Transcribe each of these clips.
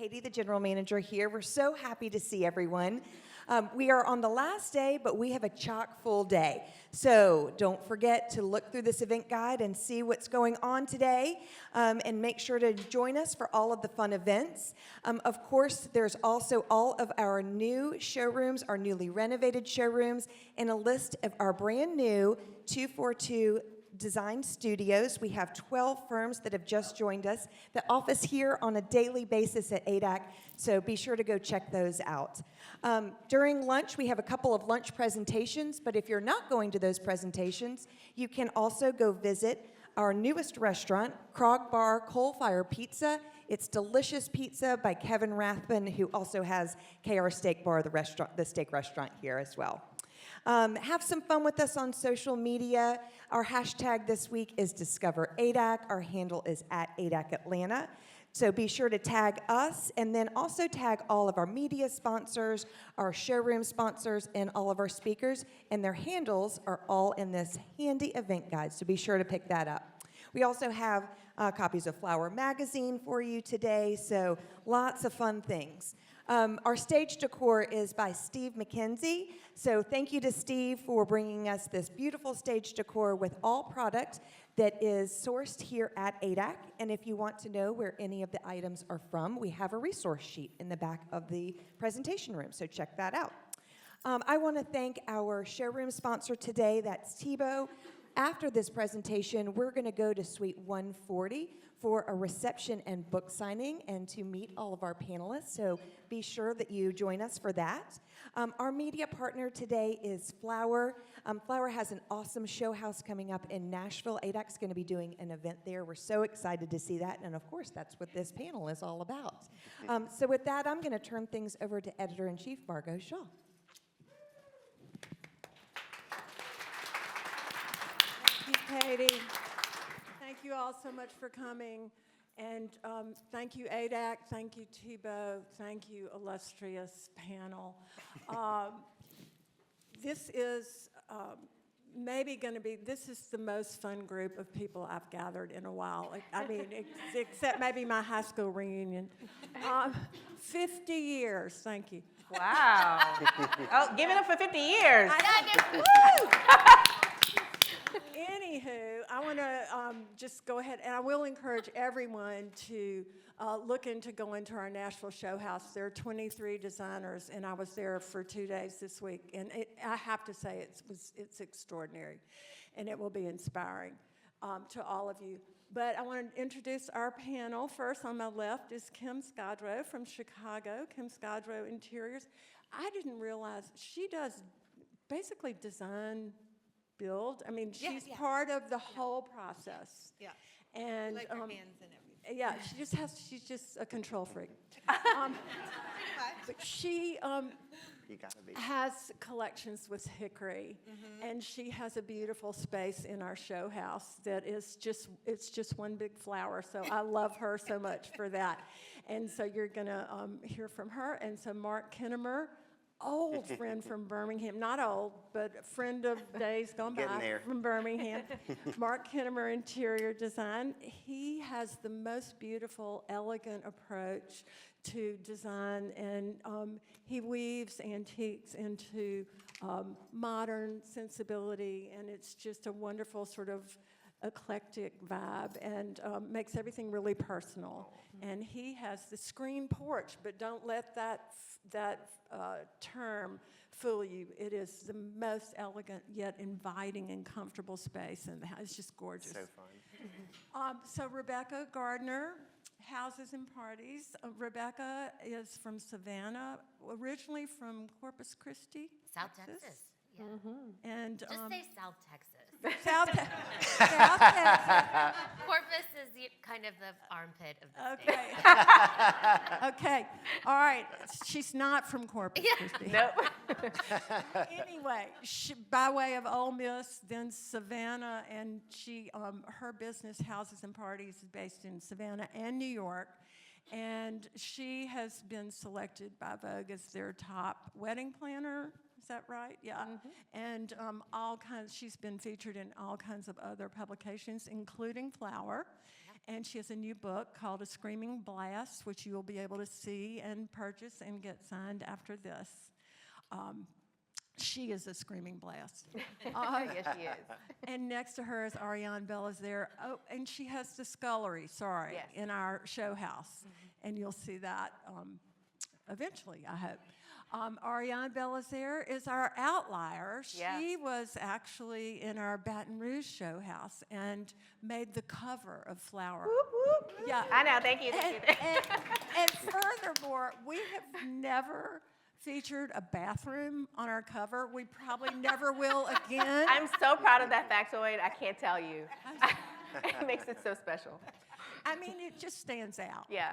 Katie, the general manager here. We're so happy to see everyone. We are on the last day, but we have a chock-full day. So don't forget to look through this event guide and see what's going on today, and make sure to join us for all of the fun events. Of course, there's also all of our new showrooms, our newly renovated showrooms, and a list of our brand new 242 design studios. We have 12 firms that have just joined us that office here on a daily basis at ADAC, so be sure to go check those out. During lunch, we have a couple of lunch presentations, but if you're not going to those presentations, you can also go visit our newest restaurant, Krog Bar Coal Fire Pizza. It's delicious pizza by Kevin Rathbun, who also has KR Steak Bar, the steak restaurant here as well. Have some fun with us on social media. Our hashtag this week is Discover ADAC. Our handle is at ADAC Atlanta. So be sure to tag us, and then also tag all of our media sponsors, our showroom sponsors, and all of our speakers, and their handles are all in this handy event guide, so be sure to pick that up. We also have copies of FLOWER Magazine for you today, so lots of fun things. Our stage decor is by Steve McKenzie, so thank you to Steve for bringing us this beautiful stage decor with all product that is sourced here at ADAC, and if you want to know where any of the items are from, we have a resource sheet in the back of the presentation room, so check that out. I want to thank our showroom sponsor today, that's Tebow. After this presentation, we're going to go to Suite 140 for a reception and book signing and to meet all of our panelists, so be sure that you join us for that. Our media partner today is FLOWER. FLOWER has an awesome show house coming up in Nashville. ADAC's going to be doing an event there. We're so excited to see that, and of course, that's what this panel is all about. So with that, I'm going to turn things over to Editor-in-Chief Margot Shaw. Thank you, Katie. Thank you all so much for coming. And thank you, ADAC. Thank you, Tebow. Thank you, illustrious panel. This is maybe going to be, this is the most fun group of people I've gathered in a while. I mean, except maybe my high school reunion. 50 years, thank you. Wow. Oh, give it up for 50 years. Anywho, I want to just go ahead, and I will encourage everyone to look into going to our Nashville show house. There are 23 designers, and I was there for 2 days this week, and I have to say it's extraordinary, and it will be inspiring to all of you. But I want to introduce our panel. First on my left is Kim Scodro from Chicago, Kim Scodro Interiors. I didn't realize she does basically design build. I mean, she's part of the whole process. Yeah. And like her hands and everything. Yeah, she's just a control freak. But she has collections with hickory, and she has a beautiful space in our show house that is it's just one big flower. So I love her so much for that. And so you're gonna hear from her. And so Mark Kennamer, old friend from Birmingham, not old, but a friend of days gone by from Birmingham. Mark Kennamer, Interior Design. He has the most beautiful, elegant approach to design, and he weaves antiques into modern sensibility, and it's just a wonderful sort of eclectic vibe, and makes everything really personal. And he has the screen porch, but don't let that term fool you. It is the most elegant yet inviting and comfortable space, and it's just gorgeous. So fun. So Rebecca Gardner, Houses and Parties. Rebecca is from Savannah, originally from Corpus Christi, South Texas. Yeah. And just say South Texas. South Texas. Corpus is kind of the armpit of the Okay. state. Okay. All right. She's not from Corpus Christi. Nope. Anyway, by way of Ole Miss, then Savannah, and her business, Houses and Parties, is based in Savannah and New York. And she has been selected by Vogue as their top wedding planner. Is that right? Yeah. And she's been featured in all kinds of other publications, including FLOWER. And she has a new book called A Screaming Blast, which you will be able to see and purchase and get signed after this. She is a screaming blast. Yes, she is. And next to her is Arianne Bellizaire. Oh, and she has the scullery, Yes. in our show house. And you'll see that eventually, I hope. Arianne Bellizaire is our outlier. Yeah. She was actually in our Baton Rouge show house and made the cover of Flower. Yeah. I know, thank you. And furthermore, we have never featured a bathroom on our cover. We probably never will again. I'm so proud of that factoid, I can't tell you. It makes it so special. I mean, it just stands out. Yeah.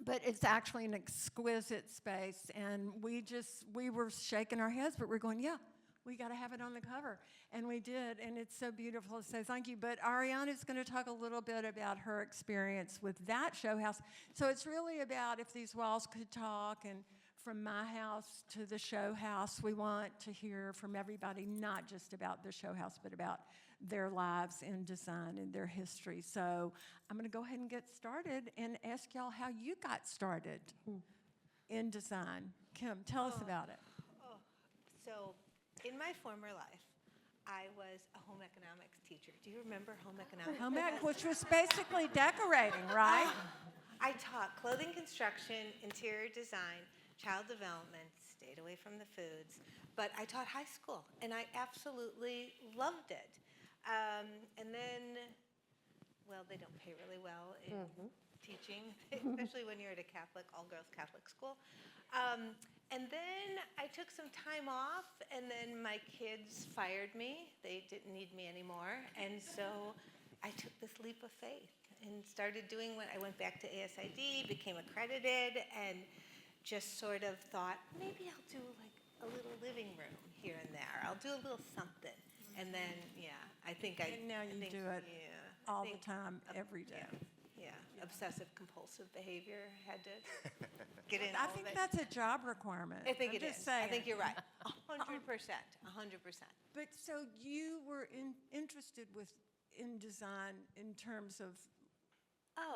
But it's actually an exquisite space, and we were shaking our heads, but we're going, yeah, we got to have it on the cover. And we did, and it's so beautiful, so thank you. But Arianne is going to talk a little bit about her experience with that show house. So it's really about if these walls could talk, and from my house to the show house, we want to hear from everybody, not just about the show house, but about their lives in design and their history. So I'm going to go ahead and get started and ask y'all how you got started in design. Kim, tell us about it. So, in my former life, I was a home economics teacher. Do you remember home economics? Home ec, which was basically decorating, right? I taught clothing construction, interior design, child development, stayed away from the foods, but I taught high school, and I absolutely loved it. And then, well, they don't pay really well in teaching, especially when you're at a Catholic, all-girls Catholic school. And then I took some time off, and then my kids fired me. They didn't need me anymore, and so I took this leap of faith and started doing what I went back to ASID, became accredited, and just sort of thought, maybe I'll do like a little living room here and there. I'll do a little something. And then, I think And now you do it all the time, every day. Yeah, obsessive compulsive behavior had to get in I all think of it. that's a job requirement. I think I'm it just is. saying. I think you're right. 100%. 100%. But so you were interested in design in terms of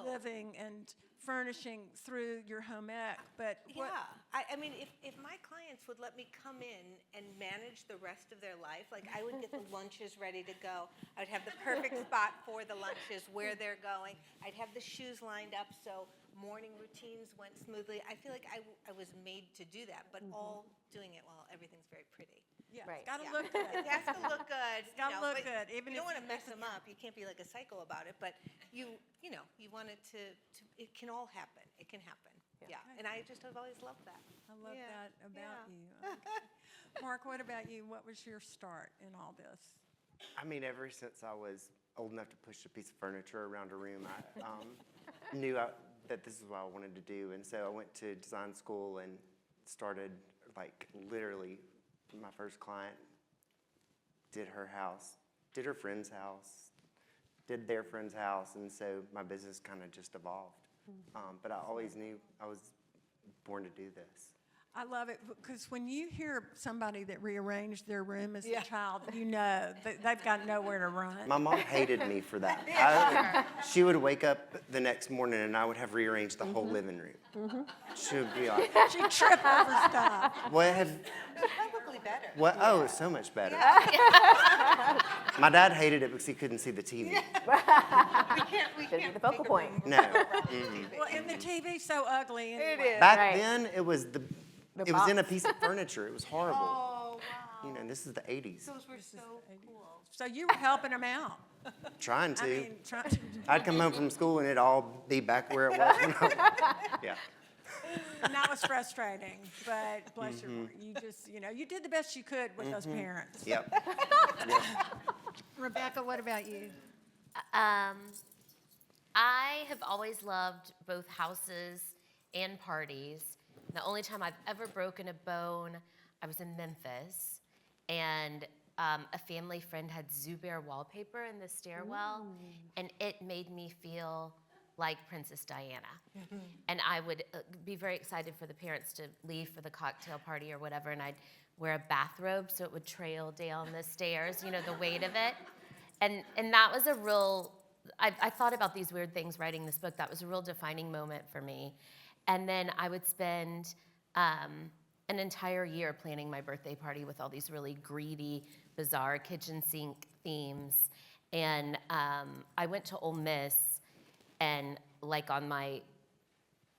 living and furnishing through your home ec, but what? Yeah, I mean, if my clients would let me come in and manage the rest of their life, like I would get the lunches ready to go. I would have the perfect spot for the lunches, where they're going. I'd have the shoes lined up so morning routines went smoothly. I feel like I was made to do that, but all doing it while everything's very pretty. Yeah, Right. it's got to look good. It has to look good. It's got to look but good, even you don't if want to mess them up. You can't be like a psycho about it, but you want it to it can all happen. It can happen. Yeah. And I just have always loved that. I love that about you. Yeah. Okay. Mark, what about you? What was your start in all this? I mean, ever since I was old enough to push a piece of furniture around a room, I knew that this is what I wanted to do. And so I went to design school and started, like, literally, my first client did her house, did her friend's house, did their friend's house, and so my business kind of just evolved. But I always knew I was born to do this. I love it because when you hear somebody that rearranged their room as a child, you know that they've got nowhere to run. My mom hated me for that. She would wake up the next morning and I would have rearranged the whole living room. She would be like, She'd trip over stuff. what have... Probably better. What? Oh, it's so much better. My dad hated it because he couldn't see the TV. We Should be can't the focal take a point. room. No. Mm-mm. Well, and the TV's so ugly. Anyway. It is. Back Right. then, it was it was in a piece of furniture. It was horrible. Oh, wow. You know, this is the 80s. Those were so cool. So you were helping them out. Trying to. I mean, trying to. I'd come home from school and it'd all be back where it was when I Yeah. And that was frustrating, but bless your heart. You just, you did the best you could with those parents. Yep. Rebecca, what about you? I have always loved both houses and parties. The only time I've ever broken a bone, I was in Memphis, and a family friend had Zoo Bear wallpaper in the stairwell, and it made me feel like Princess Diana. And I would be very excited for the parents to leave for the cocktail party or whatever, and I'd wear a bathrobe so it would trail down the stairs, the weight of it. And that was a real I thought about these weird things writing this book. That was a real defining moment for me. And then I would spend an entire year planning my birthday party with all these really greedy, bizarre kitchen sink themes. And I went to Ole Miss, and like on my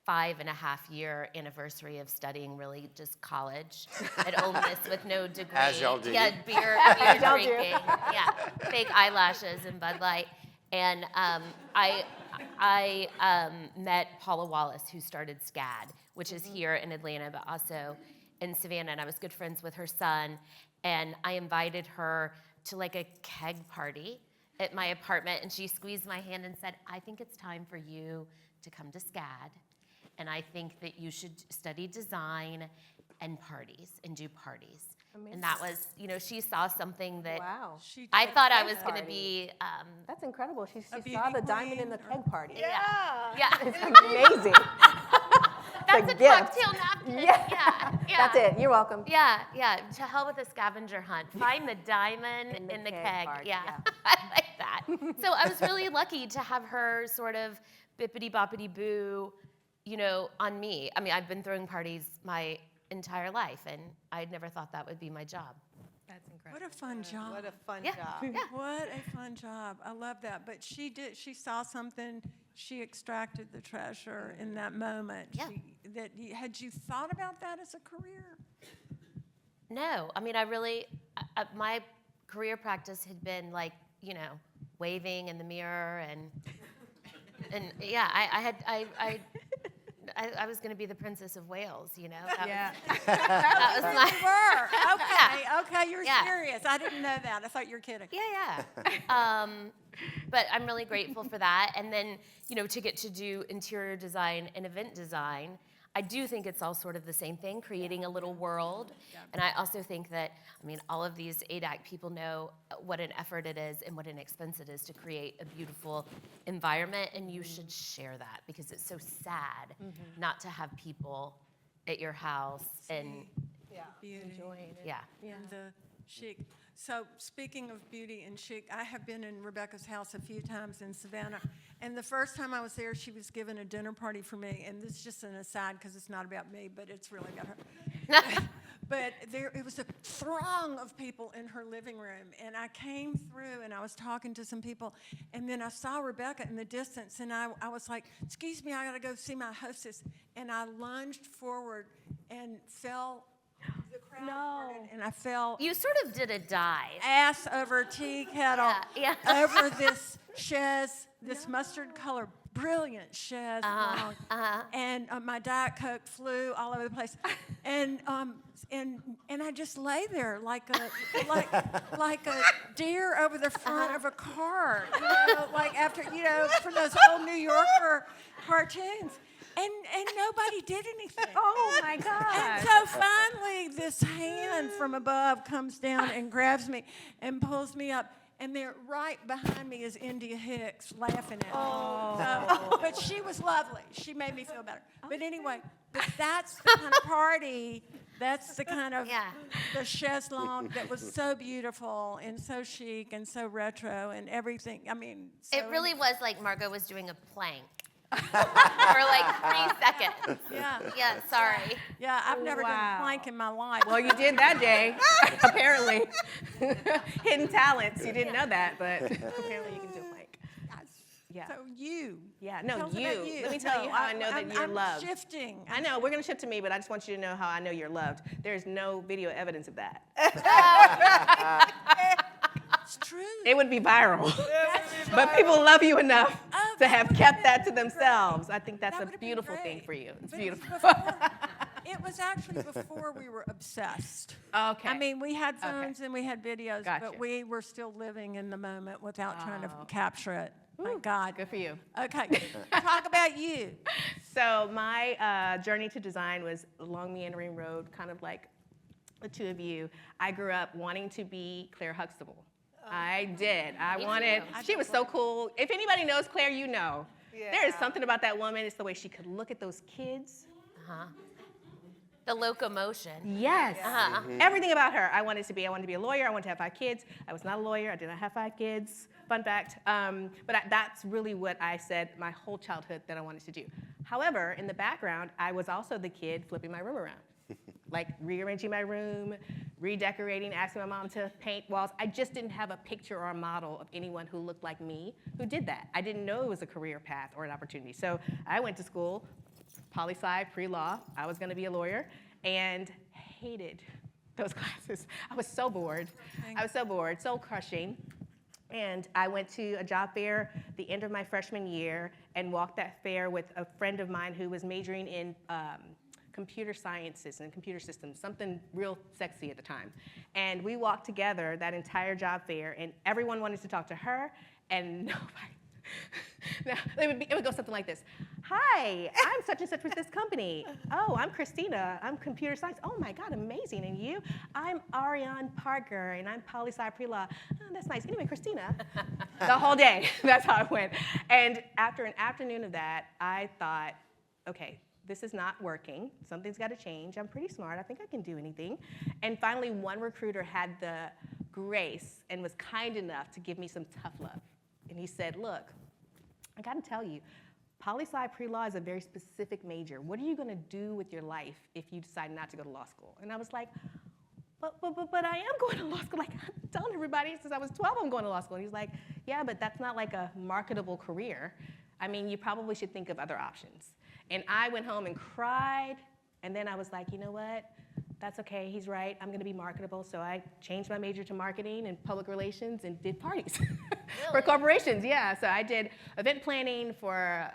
5.5-year anniversary of studying really just college at Ole Miss with no degree. As y'all do. Yeah, beer drinking. Yeah, fake eyelashes and Bud Light. And I met Paula Wallace, who started SCAD, which is here in Atlanta, but also in Savannah. And I was good friends with her son. And I invited her to like a keg party at my apartment. And she squeezed my hand and said, I think it's time for you to come to SCAD. And I think that you should study design and parties and do parties. And that was, you know, she saw something that Wow. I thought I was going to be. That's incredible. She saw beauty the diamond in the queen keg party. Yeah. It's amazing. That's a gift. cocktail napkin. Yeah. That's it. You're welcome. Yeah. To hell with the scavenger hunt. Find the diamond in the keg. part, Yeah. yeah. I like that. So I was really lucky to have her sort of bippity boppity boo, you know, on me. I mean, I've been throwing parties my entire life, and I'd never thought that would be my job. That's incredible. What a fun job. What a fun Yeah. job. What a fun job. I love that. But she saw something, she extracted the treasure in that moment. Yeah. Had you thought about that as a career? No, I mean, my career practice had been like, you know, waving in the mirror and yeah, I was going to be the Princess of Wales, you know. That was my. Okay, you're Yeah. serious. I didn't know that. I thought you were kidding. Yeah. But I'm really grateful for that. And then, you know, to get to do interior design and event design, I do think it's all sort of the same thing, creating a little world. Yeah. And I also think that, I mean, all of these ADAC people know what an effort it is and what an expense it is to create a beautiful environment, and you should share that because it's so sad not to have people at your house and Beauty. yeah. And the chic. So speaking of beauty and chic, I have been in Rebecca's house a few times in Savannah. And the first time I was there, she was giving a dinner party for me. And this is just an aside because it's not about me, but it's really about her. But it was a throng of people in her living room. And I came through and I was talking to some people. And then I saw Rebecca in the distance. And I was like, excuse me, I got to go see my hostess. And I lunged forward and fell. The crowd parted, and I fell You sort of did a dive. ass over tea kettle Yeah. over this chaise, this mustard color, brilliant chaise lounge. And my Diet Coke flew all over the place. And I just lay there like a deer over the front of a car, you know, like after, you know, from those old New Yorker cartoons. And nobody did anything. Oh my God. And so finally, this hand from above comes down and grabs me and pulls me up. And there, right behind me, is India Hicks laughing at me. So, but she was lovely. She made me feel better. But anyway, that's the kind of party. That's the kind of the chaise lounge that was so beautiful and so chic and so retro and everything. I mean, so It really was like Margot was doing a plank for like 3 seconds. Yeah, sorry. Yeah, I've never done a plank in my life. Well, you did that day, apparently. Hidden talents. You didn't know that, but apparently you can do a plank. Yeah. So you. Yeah, no, Tell us you. about you. Let me tell you how I know that I'm- you're I'm loved. shifting. I know, we're going to shift to me, but I just want you to know how I know you're loved. There's no video evidence of that. It's true. It would be viral. But people love you enough to have kept that to themselves. I think that's That a would've been beautiful thing great. for you. It's But beautiful. It was actually before we were obsessed. Okay. I mean, we had phones and we had videos, Gotcha. but we were still living in the moment without trying to capture it. My God. Good for you. Okay. Talk about you. So my journey to design was along Meandering Road, kind of like the two of you. I grew up wanting to be Claire Huxtable. I did. I wanted, she was so cool. If anybody knows Claire, you know. There is something about that woman. It's the way she could look at those kids. The locomotion. Yes. Everything about her. I wanted to be a lawyer. I wanted to have 5 kids. I was not a lawyer. I did not have 5 kids. Fun fact. That's really what I said my whole childhood that I wanted to do. However, in the background, I was also the kid flipping my room around. Like rearranging my room, redecorating, asking my mom to paint walls. I just didn't have a picture or a model of anyone who looked like me who did that. I didn't know it was a career path or an opportunity. So I went to school, poli-sci, pre-law. I was gonna be a lawyer and hated those classes. I was so bored. Soul crushing. And I went to a job fair the end of my freshman year and walked that fair with a friend of mine who was majoring in computer sciences and computer systems, something real sexy at the time. And we walked together that entire job fair, and everyone wanted to talk to her, and nobody. Now, it would go something like this. Hi, I'm such and such with this company. Oh, I'm Christina. I'm computer science. Oh my God, amazing. And you? I'm Arianne Parker, and I'm poli-sci pre-law. Oh, that's nice. Anyway, Christina. The whole day. That's how it went. And after an afternoon of that, I thought, okay, this is not working. Something's got to change. I'm pretty smart. I think I can do anything. And finally, one recruiter had the grace and was kind enough to give me some tough love. And he said, look, I got to tell you, poli-sci pre-law is a very specific major. What are you going to do with your life if you decide not to go to law school? And I was like, but I am going to law school. Like, I'm telling everybody since I was 12 I'm going to law school. And he's like, yeah, but that's not like a marketable career. I mean, you probably should think of other options. And I went home and cried, and then I was like, you know what? That's okay, he's right, I'm gonna be marketable. So I changed my major to marketing and public relations and did parties for corporations, yeah. So I did event planning for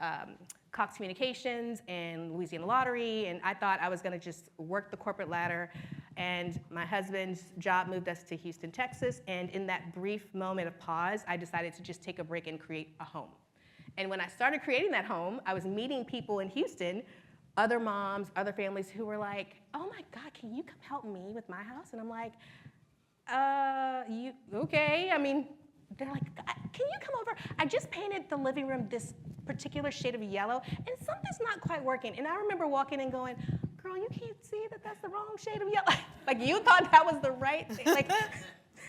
Cox Communications and Louisiana Lottery, and I thought I was gonna just work the corporate ladder. And my husband's job moved us to Houston, Texas, and in that brief moment of pause, I decided to just take a break and create a home. And when I started creating that home, I was meeting people in Houston, other moms, other families who were like, oh my God, can you come help me with my house? And I'm like, okay. I mean, they're like, can you come over? I just painted the living room this particular shade of yellow, and something's not quite working. And I remember walking in going, girl, you can't see that that's the wrong shade of yellow. Like, you thought that was the right thing. Like,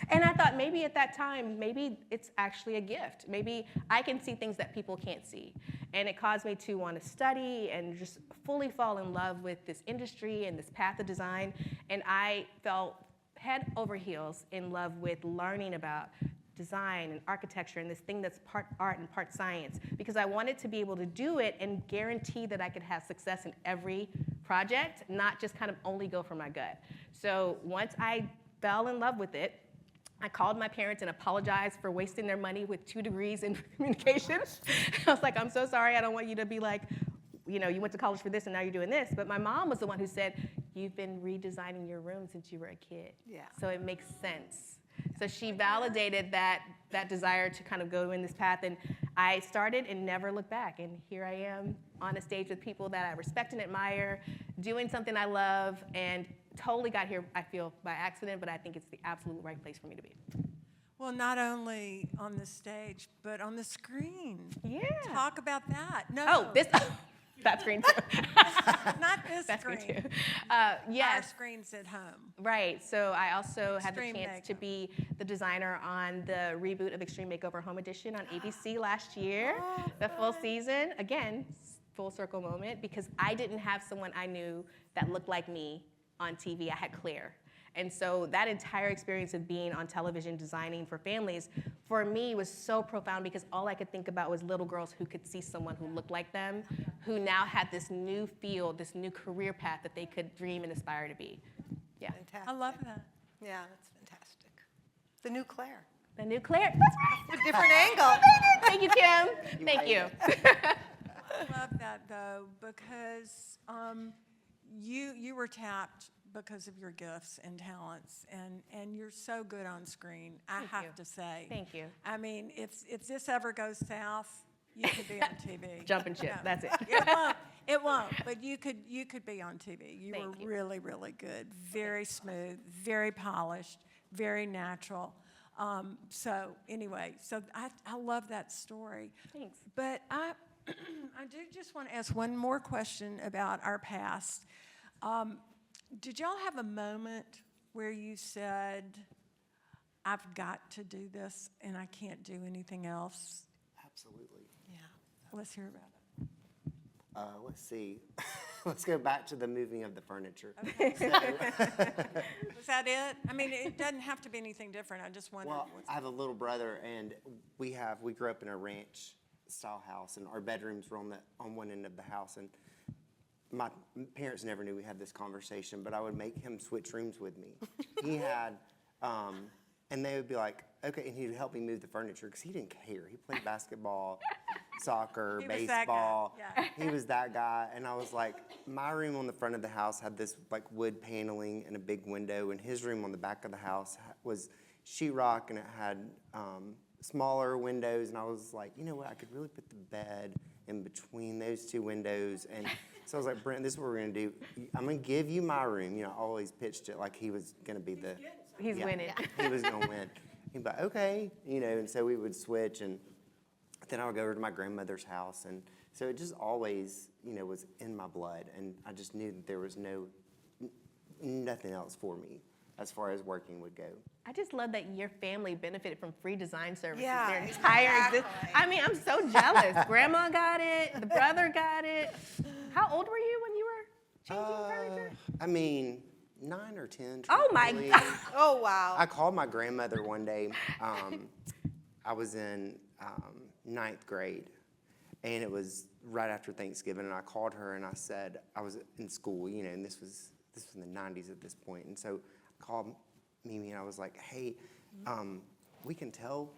and I thought maybe at that time, maybe it's actually a gift. Maybe I can see things that people can't see. And it caused me to want to study and just fully fall in love with this industry and this path of design. And I fell head over heels in love with learning about design and architecture and this thing that's part art and part science, because I wanted to be able to do it and guarantee that I could have success in every project, not just kind of only go for my gut. So once I fell in love with it, I called my parents and apologized for wasting their money with 2 degrees in communications. I was like, I'm so sorry, I don't want you to be like, you know, you went to college for this and now you're doing this. But my mom was the one who said, you've been redesigning your room since you were a kid. Yeah. So it makes sense. So she validated that desire to kind of go in this path, and I started and never looked back. And here I am on a stage with people that I respect and admire, doing something I love, and totally got here, I feel, by accident, but I think it's the absolute right place for me to be. Well, not only on the stage, but on the screen. Yeah. Talk about that. No. Oh, this. That screen too. Not this that screen. Screen too. Yes. Our screens at home. Right. So I also had the Extreme chance to Makeup. be the designer on the reboot of Extreme Makeover Home Edition on ABC last year, the full season. Again, full circle moment, because I didn't have someone I knew that looked like me on TV. I had Claire. And so that entire experience of being on television designing for families, for me, was so profound, because all I could think about was little girls who could see someone who looked like them, who now had this new field, this new career path that they could dream and aspire to be. Yeah. Fantastic. I love that. Yeah, that's fantastic. The new Claire. The new Claire. That's right. A different angle. Thank you, Kim. Thank you. I love that, though, because you were tapped because of your gifts and talents, and you're so good on screen, I have to say. Thank you. I mean, if this ever goes south, you could be on TV. Jumping ship, that's it. It won't, but you could be on TV. You Thank were you. really, really good, very smooth, very polished, very natural. So anyway, so I love that story. Thanks. But I do just want to ask one more question about our past. Did y'all have a moment where you said, I've got to do this and I can't do anything else? Absolutely. Yeah. Let's hear about it. Let's see. Let's go back to the moving of the furniture. Was that it? I mean, it doesn't have to be anything different. I just wondered. Well, I have a little brother, and we grew up in a ranch-style house, and our bedrooms were on one end of the house, and my parents never knew we had this conversation, but I would make him switch rooms with me. He had, and they would be like, okay, and he would help me move the furniture, because he didn't care. He played basketball, soccer, He was that guy, baseball. yeah. He was that guy, and I was like, my room on the front of the house had this like wood paneling and a big window, and his room on the back of the house was sheetrock, and it had smaller windows, and I was like, you know what, I could really put the bed in between those two windows, and so I was like, Brent, this is what we're gonna do. I'm gonna give you my room. You know, I always pitched it like he was gonna be the. He's winning. He was gonna win. He'd be like, okay, you know, and so we would switch, and then I would go over to my grandmother's house, and so it just always, you know, was in my blood, and I just knew that there was nothing else for me as far as working would go. I just love that your family benefited from free design services Yeah, their entire exactly. existence. I mean, I'm so jealous. Grandma got it. The brother got it. How old were you when you were changing furniture? I mean, 9 or 10. Oh my truthfully. God. Oh, wow. I called my grandmother one day. I was in 9th grade, and it was right after Thanksgiving, and I called her and I said, I was in school, you know, and this was in the 90s at this point, and so I called Mimi and I was like, hey, we can tell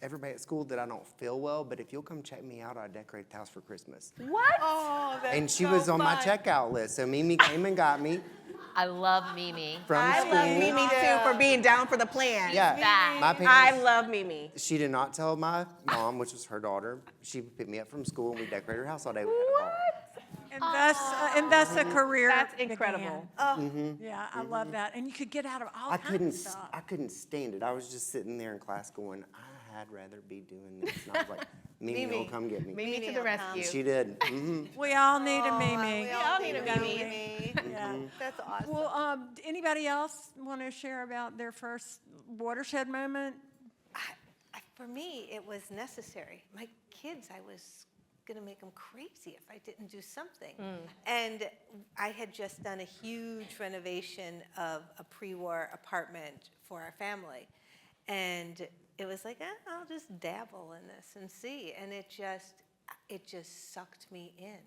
everybody at school that I don't feel well, but if you'll come check me out, I'll decorate the house for Christmas. What? Oh, that's And she so was on my fun. checkout list, so Mimi came and got me I love Mimi. from I school. love Mimi too for being down for the plan. Yeah, That. my I parents. love Mimi. She did not tell my mom, which was her daughter. She would pick me up from school, and we decorated her house all day. We had a ball. And thus a career. That's began. incredible. Yeah, I love that. And you could get out of all I kinds couldn't, of stuff. I couldn't stand it. I was just sitting there in class going, I had rather be doing this. And I was like, Mimi will come get me. Mimi to the will rescue. She did. We all need a Mimi. We all need a a Mimi. Yeah. That's awesome. Well, anybody else want to share about their first watershed moment? For me, it was necessary. My kids, I was going to make them crazy if I didn't do something. And I had just done a huge renovation of a pre-war apartment for our family. And it was like, I'll just dabble in this and see. And it just sucked me in.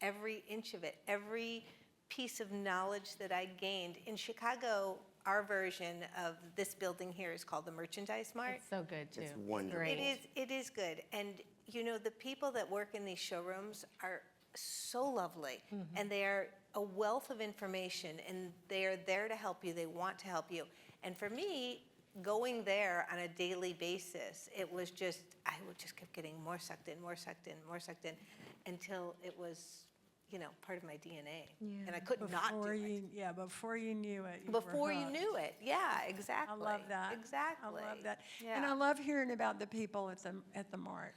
Every inch of it, every piece of knowledge that I gained. In Chicago, our version of this building here is called the Merchandise Mart. It's so good too. It's wonderful. It is good. And you know, the people that work in these showrooms are so lovely, and they are a wealth of information, and they are there to help you. They want to help you. And for me, going there on a daily basis, it was just, I would just keep getting more sucked in, until it was, you know, part of my DNA. And I could not do it. Before you knew it. Before you knew it. Yeah, exactly. I love that. Exactly. I love that. Yeah. And I love hearing about the people at the Mart.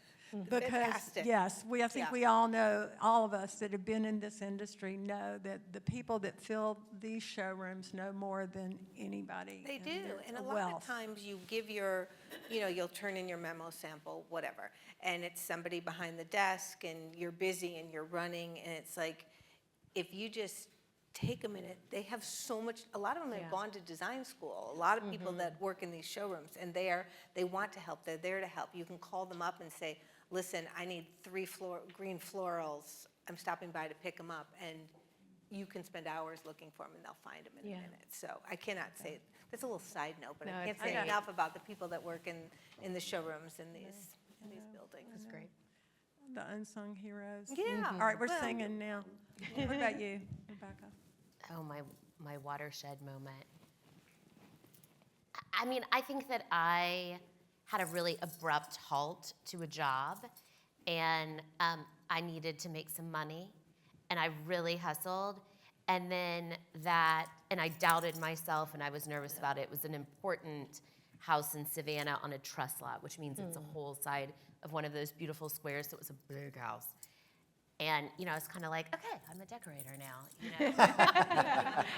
Because, Fantastic. yes, I think Yeah. we all know, all of us that have been in this industry know that the people that fill these showrooms know more than anybody. They do, there's and a a lot wealth. of times you give your, you know, you'll turn in your memo sample, whatever, and it's somebody behind the desk, and you're busy, and you're running, and it's like, if you just take a minute, they have so much, a lot of them have gone to design school, a lot of people that work in these showrooms, and they want to help, they're there to help. You can call them up and say, listen, I need 3 green florals, I'm stopping by to pick them up, and you can spend hours looking for them, and they'll find them in a minute. So I cannot say, that's a little side note, but No, I can't it's say great. enough about the people that work in the showrooms in these buildings. That's great. The unsung heroes. Yeah. All right, we're Well, singing now. What about you, Rebecca? Oh, my watershed moment. I mean, I think that I had a really abrupt halt to a job, and I needed to make some money, and I really hustled. And then and I doubted myself, and I was nervous about it. It was an important house in Savannah on a truss lot, which means it's a whole side of one of those beautiful squares, so it was a big house. And, I was kind of like, okay, I'm a decorator now,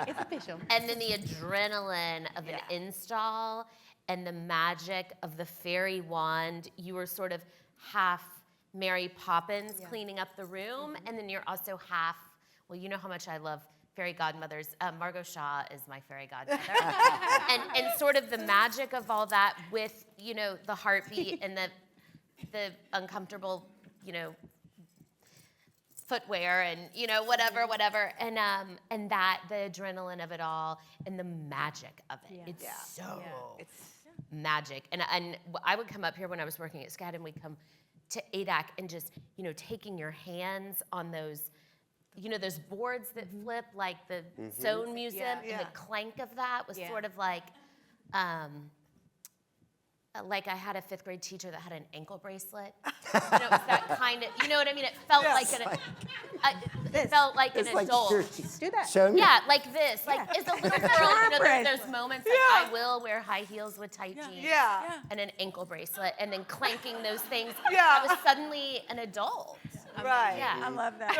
It's official. And then the adrenaline of an install and the magic of the fairy wand, you were sort of half Mary Poppins cleaning up the room, and then you're also half, well, you know how much I love fairy godmothers. Margot Shaw is my fairy godmother. and sort of the magic of all that with, the heartbeat and the uncomfortable, footwear and, whatever. And that, the adrenaline of it all and the magic of it. It's so magic. And I would come up here when I was working at SCAD, and we'd come to ADAC and just, taking your hands on those, those boards that flip, like the Sewn Museum, and the clank of that was sort of like I had a 5th grade teacher that had an ankle bracelet. It's that kind of, you know what I mean? It felt it felt like an adult. Do that. Show me. Yeah, like this. Like, as a little girl, there's those moments like I will wear high heels with tight jeans and an ankle bracelet, and then clanking those things. I was suddenly an adult. Right. Yeah. I love that.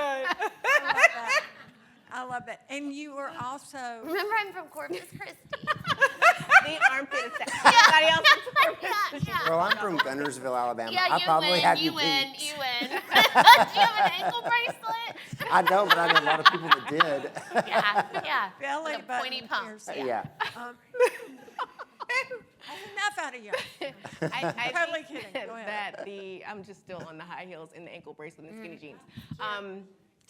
I love that. And you were also. Remember, I'm from Corpus Christi. The armpit attack. Everybody else is Yeah. Well, I'm from Gunnersville, Alabama. Yeah, I probably have you win. beat. You win. Do you have an ankle bracelet? I don't, but I know a lot of people that did. Yeah. Belly With a button pointy pump. piercing. Yeah. Enough out of you. I Totally think kidding. Go ahead. that I'm just still on the high heels and the ankle bracelet and the skinny jeans.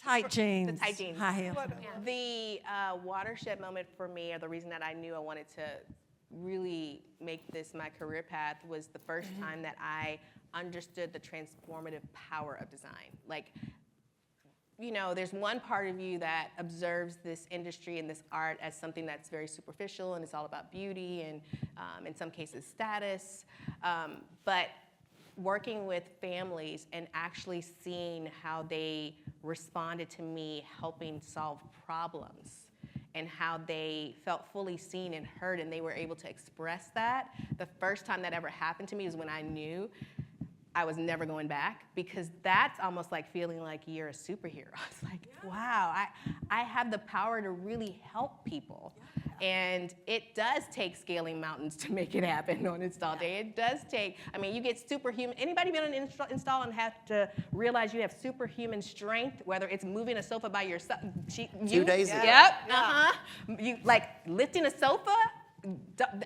Tight jeans. The tight jeans. High heels. The watershed moment for me, or the reason that I knew I wanted to really make this my career path, was the first time that I understood the transformative power of design. Like, there's one part of you that observes this industry and this art as something that's very superficial and it's all about beauty and in some cases status. But working with families and actually seeing how they responded to me helping solve problems and how they felt fully seen and heard and they were able to express that, the first time that ever happened to me is when I knew I was never going back, because that's almost like feeling like you're a superhero. It's like, wow, I have the power to really help people. And it does take scaling mountains to make it happen on install day. It does take, you get superhuman. Anybody been on an install and have to realize you have superhuman strength, whether it's moving a sofa by yourself? 2 days ago. Yep, You, like, lifting a sofa,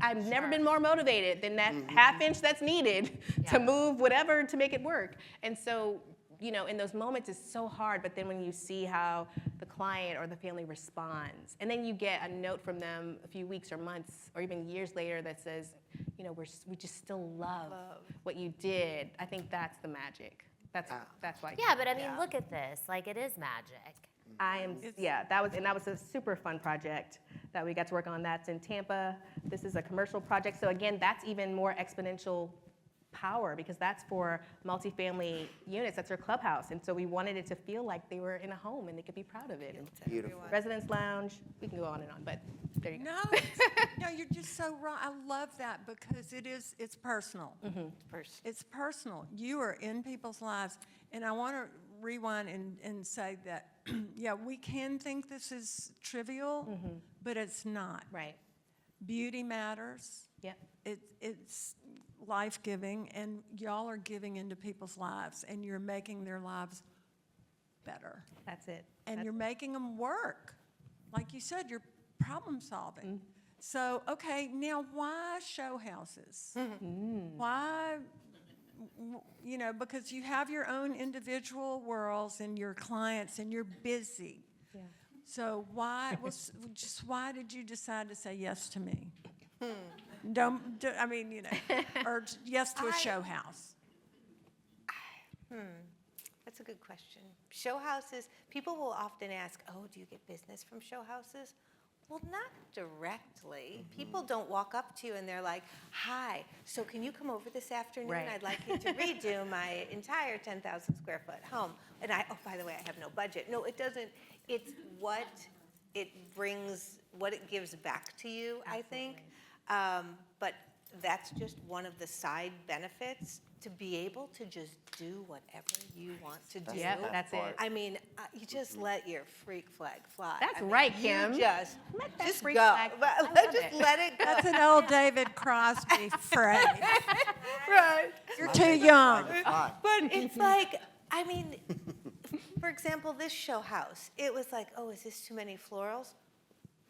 I've never been more motivated than that half inch that's needed to move whatever to make it work. And so, in those moments it's so hard, but then when you see how the client or the family responds, and then you get a note from them a few weeks or months or even years later that says, we just still love what you did. I think that's the magic. That's why. Yeah, but look at this. Like, it is magic. That was a super fun project that we got to work on. That's in Tampa. This is a commercial project. So again, that's even more exponential power, because that's for multifamily units. That's their clubhouse. And so we wanted it to feel like they were in a home and they could be proud of it. Beautiful. Residence lounge, we can go on and on, but there you go. No, you're just so right. I love that because it's personal. It's personal. You are in people's lives. And I want to rewind and say that, we can think this is trivial, but it's not. Right. Beauty matters. Yeah. It's life-giving, and y'all are giving into people's lives, and you're making their lives better. That's it. And you're making them work. Like you said, you're problem-solving. So, okay, now why show houses? Why, because you have your own individual worlds and your clients, and you're busy. Yeah. So why did you decide to say yes to me? Or yes to a show house? That's a good question. Show houses, people will often ask, do you get business from show houses? Well, not directly. People don't walk up to you and they're like, hi, so can you come over this afternoon? Right. I'd like you to redo my entire 10,000 square foot home. And by the way, I have no budget. No, it doesn't. It's what it brings, what it gives back to you, I think. But that's just one of the side benefits. to be able to just do whatever you want to do. Yep, that's it. I mean, you just let your freak flag fly. That's I mean, right, Kim. You just that just freak go. flag- But I love just it. let it go. That's an old David Crosby phrase. Right. You're too young. Fly. But it's like, I mean, for example, this show house, it was like, oh, is this too many florals?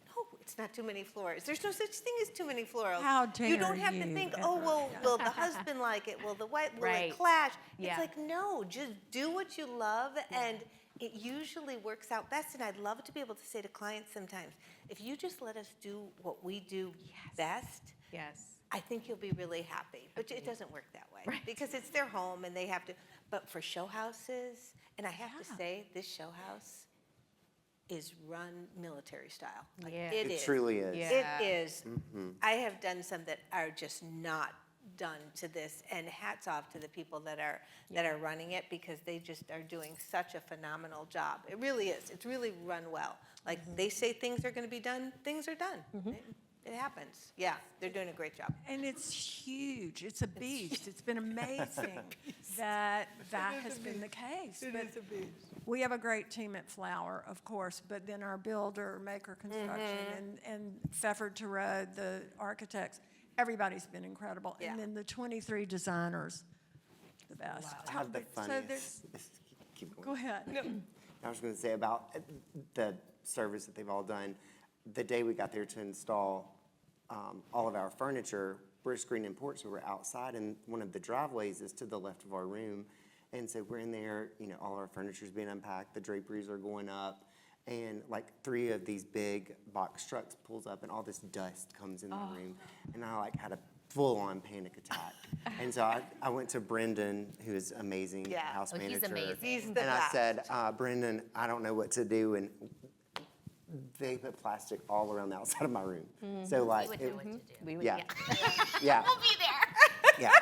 No, it's not too many florals. There's no such thing as too many florals. How You dare don't have to you think, ever. oh, well, will the husband like it? Will the wife, will Right. it clash? Yeah. It's like, no, just do what you love, and it usually works out best. And I'd love to be able to say to clients sometimes, if you just let us do what we do best, Yes. I think you'll be really happy. But it doesn't work that way Right. because it's their home and they have to. But for show houses, and I have to say, this show house is run military style. Like, Yeah. it It is. truly is. Yeah. It is. I have done some that are just not done to this, and hats off to the people that are running it because they just are doing such a phenomenal job. It really is. It's really run well. Like they say things are going to be done, things are done. It happens. Yeah, they're doing a great job. And it's huge. It's a beast. It's been amazing that has been the case. But we have a great team at Flower, of course, but then our builder, Maker Construction, and Pfeffer Tarot, the architects, everybody's been incredible. Yeah. And then the 23 designers, the best. I have the So there's, funniest. Keep going. go ahead. I was going to say about the service that they've all done. The day we got there to install all of our furniture, we're a screen and porch, so we're outside, and one of the driveways is to the left of our room. And so we're in there, all our furniture's being unpacked, the draperies are going up, and like 3 of these big box trucks pulls up, and all this dust comes in the room, and I like had a full-on panic attack. And so I went to Brendan, who is amazing Yeah. house Oh, he's manager. amazing. He's the And I best. said, Brendan, I don't know what to do, and they put plastic all around the outside of my room. So We like, would know what to do. We would, yeah, yeah, We'll be there. yeah.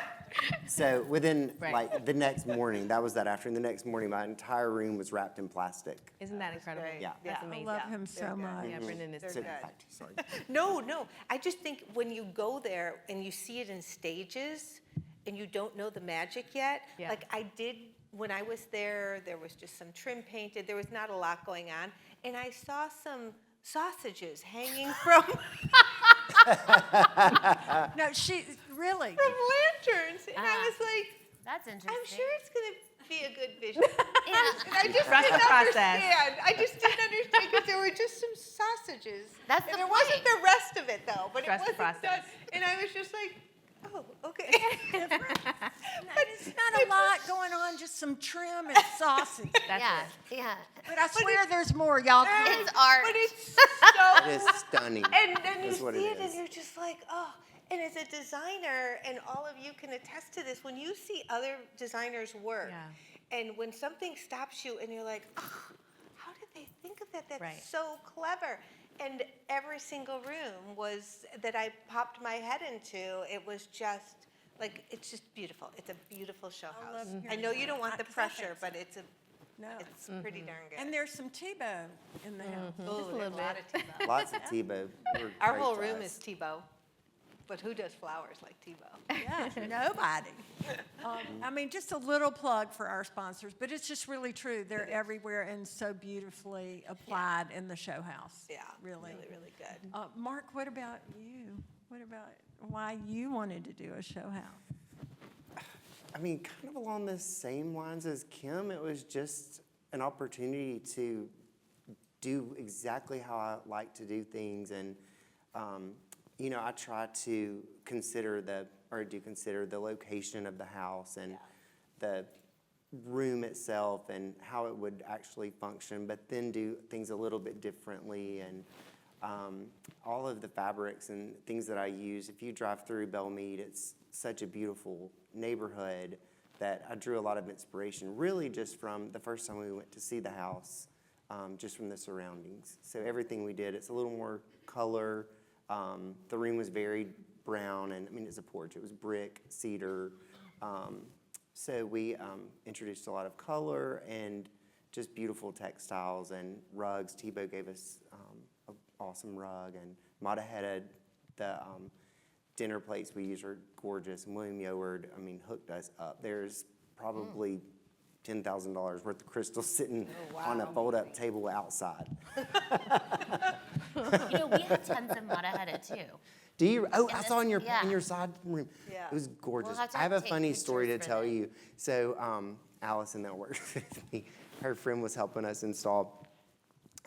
So within Right. like the next morning, that was that afternoon. The next morning, my entire room was wrapped in plastic. Isn't that incredible? great. Yeah. That's Yeah. I amazing. love him so much. Yeah, Brendan is So, good. sorry. No. I just think when you go there and you see it in stages and you don't know the magic yet, Yeah. like I did when I was there was just some trim painted. There was not a lot going on. And I saw some sausages hanging from No, she really. lanterns. And I was like, That's interesting. I'm sure it's going to be a good vision. Yeah. And I just Trust didn't the process. understand. I just didn't understand because there were just some sausages. That's and the there wasn't point. the rest of it though. But Trust the it wasn't done. process. And I was just like, oh, okay. But it's not a lot going on, just some trim and sausage. That's Yeah, it. yeah. But I swear there's more, y'all. It's art. But it's so. It is stunning. And then you is what see it it, and is. you're just like, oh. And as a designer, and all of you can attest to this, when you see other designers work, Yeah. and when something stops you, and you're like, oh, how did they think of that? That's Right. so clever. And every single room that I popped my head into, it was just like, it's just beautiful. It's a beautiful show house. I know you don't want the pressure, but it's No. it's pretty darn good. And there's some Tebow in the house. Oh, Just a there's little lot bit. of Tebow. Lots of Tebow. They were Our great whole to room us. is Tebow. But who does flowers like Tebow? Yeah, nobody. I mean, just a little plug for our sponsors, but it's just really true. They're everywhere and so beautifully applied in the show house. Yeah, Really. really good. Mark, what about you? What about why you wanted to do a show house? I mean, kind of along the same lines as Kim, it was just an opportunity to do exactly how I like to do things. And, I try to consider the location of the house and the room itself and how it would actually function, but then do things a little bit differently. And all of the fabrics and things that I use, if you drive through Belmead, it's such a beautiful neighborhood that I drew a lot of inspiration, really just from the first time we went to see the house, just from the surroundings. So everything we did, it's a little more color. The room was very brown, and I mean, it's a porch. It was brick, cedar. So we introduced a lot of color and just beautiful textiles and rugs. Tebow gave us an awesome rug, and Mata had the dinner plates we use are gorgeous, and William Yoward, I mean, hooked us up. There's probably $10,000 worth of crystals sitting on a fold-up table outside. You know, we have tons of Mataheta too. Do you? Oh, I this- saw in your yeah. side room. Yeah. It was gorgeous. have to I have a take funny story to pictures for tell this. you. So, Allison that works with me, her friend was helping us install,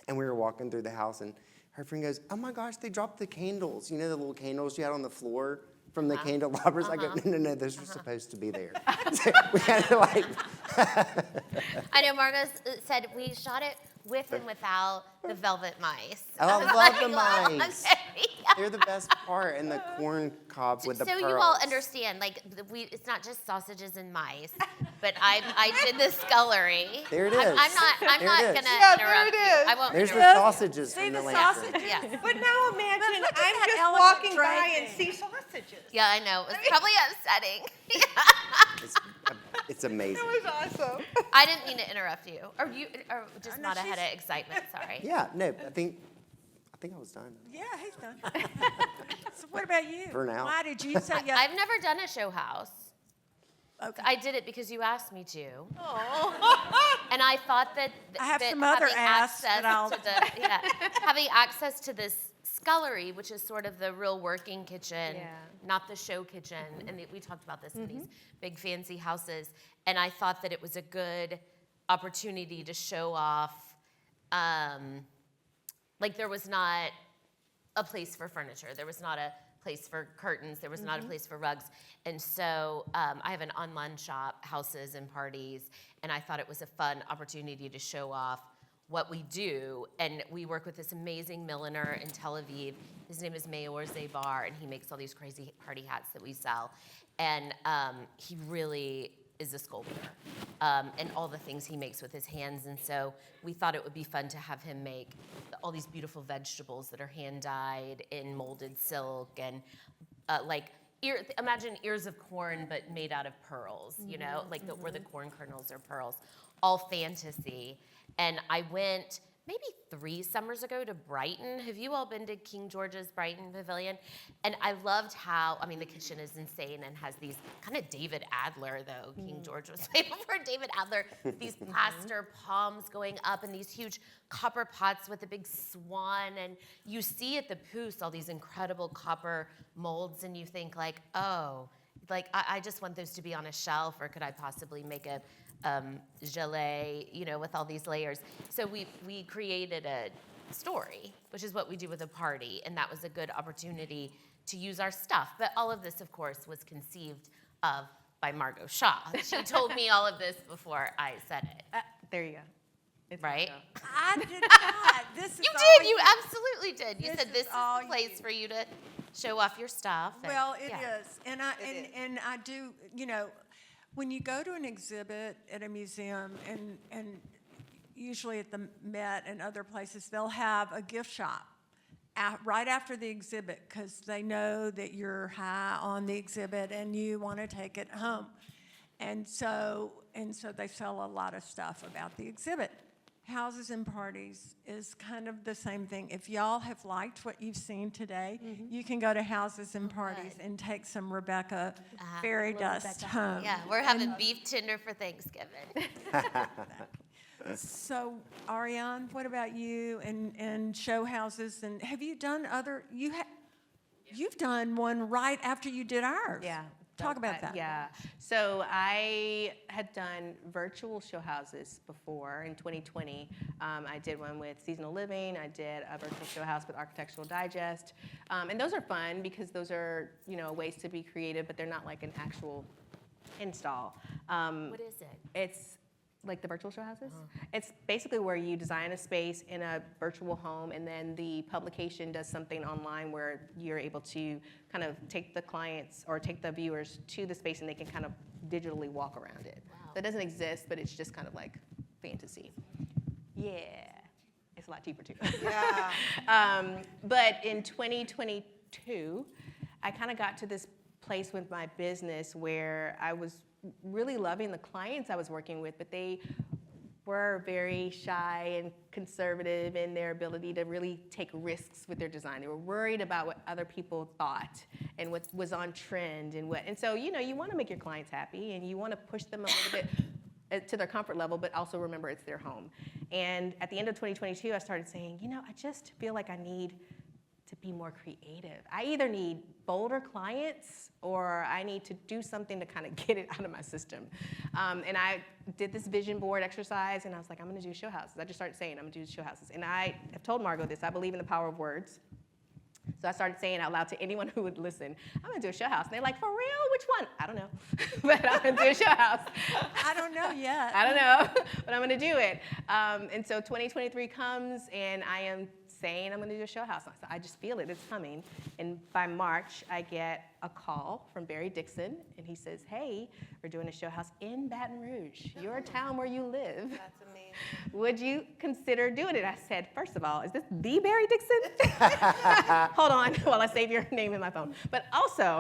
and we were walking through the house, and her friend goes, "Oh my gosh, they dropped the candles. You know the little candles you had on the floor from the candelabras?" I go, "No, those were supposed to be there." So we had to like. I know Margot said we shot it with and without the velvet mice. I was love like, the well, mice. okay. They're the best part, and the corn cob with the So pearls. you all understand, like, it's not just sausages and mice, but I did the scullery. There it I'm is. not There it gonna is. Yeah, there interrupt it you. is. I won't There's the interrupt sausages See from the the last sausage? room. you. Yes. But now imagine look at I'm that just elegant walking by and draping. see sausages. Yeah, I know. It was probably upsetting. It's amazing. It was awesome. I didn't mean to interrupt you. Or just no, not ahead she's- of excitement. Sorry. Yeah, no, I think I was done. Yeah, he's done. So what about you? For now. Why did you say yes? I've never done a show house. Okay. I did it because you asked me to. And I thought that I have that some other having asks, access but I'll- to the having access to this scullery, which is sort of the real working kitchen, not the show kitchen. And we talked about this in these big fancy houses. And I thought that it was a good opportunity to show off. Like there was not a place for furniture. There was not a place for curtains. There was not a place for rugs. And so I have an online shop, houses and parties, and I thought it was a fun opportunity to show off what we do. And we work with this amazing milliner in Tel Aviv. His name is Mayor Zevar, and he makes all these crazy party hats that we sell. And he really is a sculptor, and all the things he makes with his hands. And so we thought it would be fun to have him make all these beautiful vegetables that are hand-dyed in molded silk, and imagine ears of corn but made out of pearls, you know, like where the corn kernels are pearls, all fantasy. And I went maybe 3 summers ago to Brighton. Have you all been to King George's Brighton Pavilion? And I loved how, I mean, the kitchen is insane and has these kind of David Adler, though. King George was way before David Adler. These plaster palms going up and these huge copper pots with a big swan. And you see at the Poos all these incredible copper molds, and you think like, oh, like I just want those to be on a shelf, or could I possibly make a gelée, you know, with all these layers. So we created a story, which is what we do with a party, and that was a good opportunity to use our stuff. But all of this, of course, was conceived of by Margot Shaw. She told me all of this before I said it. There you go. It's Right? Margot. I did not. This is You all did. You absolutely did. You This said is this is all the place you. for you to show off your stuff. and- Well, it is, yeah. and I do. You know, when you go to an exhibit at a museum, and usually at the Met and other places, they'll have a gift shop right after the exhibit because they know that you're high on the exhibit and you want to take it home, and so they sell a lot of stuff about the exhibit. Houses and parties is kind of the same thing. If y'all have liked what you've seen today, you can go to Houses and Parties and take some Rebecca fairy dust home. Yeah, we're having beef tender for Thanksgiving. So, Arianne, what about you and show houses? And have you done other? You've done one right after you did ours. Yeah. Talk about that. Yeah. So I had done virtual show houses before in 2020. I did one with Seasonal Living. I did a virtual show house with Architectural Digest. And those are fun because those are, you know, ways to be creative, but they're not like an actual install. What is it? It's like the virtual show houses. It's basically where you design a space in a virtual home, and then the publication does something online where you're able to kind of take the clients or take the viewers to the space, and they can kind of digitally walk around it. Wow. So it doesn't exist, but it's just kind of like fantasy. Yeah, it's a lot cheaper too. Yeah. But in 2022, I kind of got to this place with my business where I was really loving the clients I was working with, but they were very shy and conservative in their ability to really take risks with their design. They were worried about what other people thought and what was on trend and so, you know, you want to make your clients happy and you want to push them a little bit to their comfort level, but also remember it's their home. And at the end of 2022, I started saying, you know, I just feel like I need to be more creative. I either need bolder clients or I need to do something to kind of get it out of my system. And I did this vision board exercise and I was like, I'm gonna do show houses. I just started saying I'm gonna do show houses. And I have told Margot this, I believe in the power of words. So I started saying out loud to anyone who would listen, I'm gonna do a show house. And they're like, for real? Which one? I don't know, but I'm gonna do a show house. I don't know yet. I don't know, but I'm gonna do it. And so 2023 comes and I am saying I'm gonna do a show house. I just feel it, it's coming. And by March, I get a call from Barry Dixon, and he says, hey, we're doing a show house in Baton Rouge, your town where you live. That's amazing. Would you consider doing it? I said, first of all, is this the Barry Dixon? Hold on while I save your name in my phone. But also,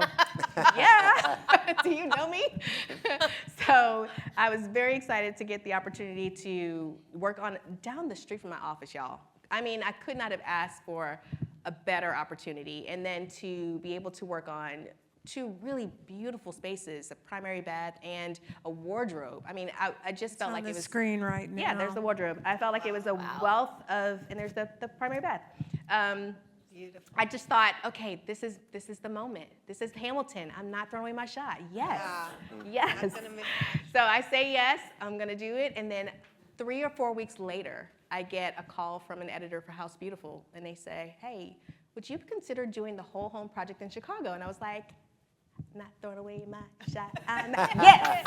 yeah, do you know me? So I was very excited to get the opportunity to work on down the street from my office, y'all. I mean, I could not have asked for a better opportunity. And then to be able to work on 2 really beautiful spaces, a primary bath and a wardrobe. I mean, I just felt like it was— on the screen right now. Yeah, there's the wardrobe. I felt like it was a wealth of, and there's the primary bath. Beautiful. I just thought, okay, this is the moment. This is Hamilton. I'm not throwing away my shot. Yes, yes. Not gonna miss much. So I say yes, I'm gonna do it, and then 3 or 4 weeks later, I get a call from an editor for House Beautiful, and they say, hey, would you consider doing the whole home project in Chicago? And I was like, not throwing away my shot. Yes,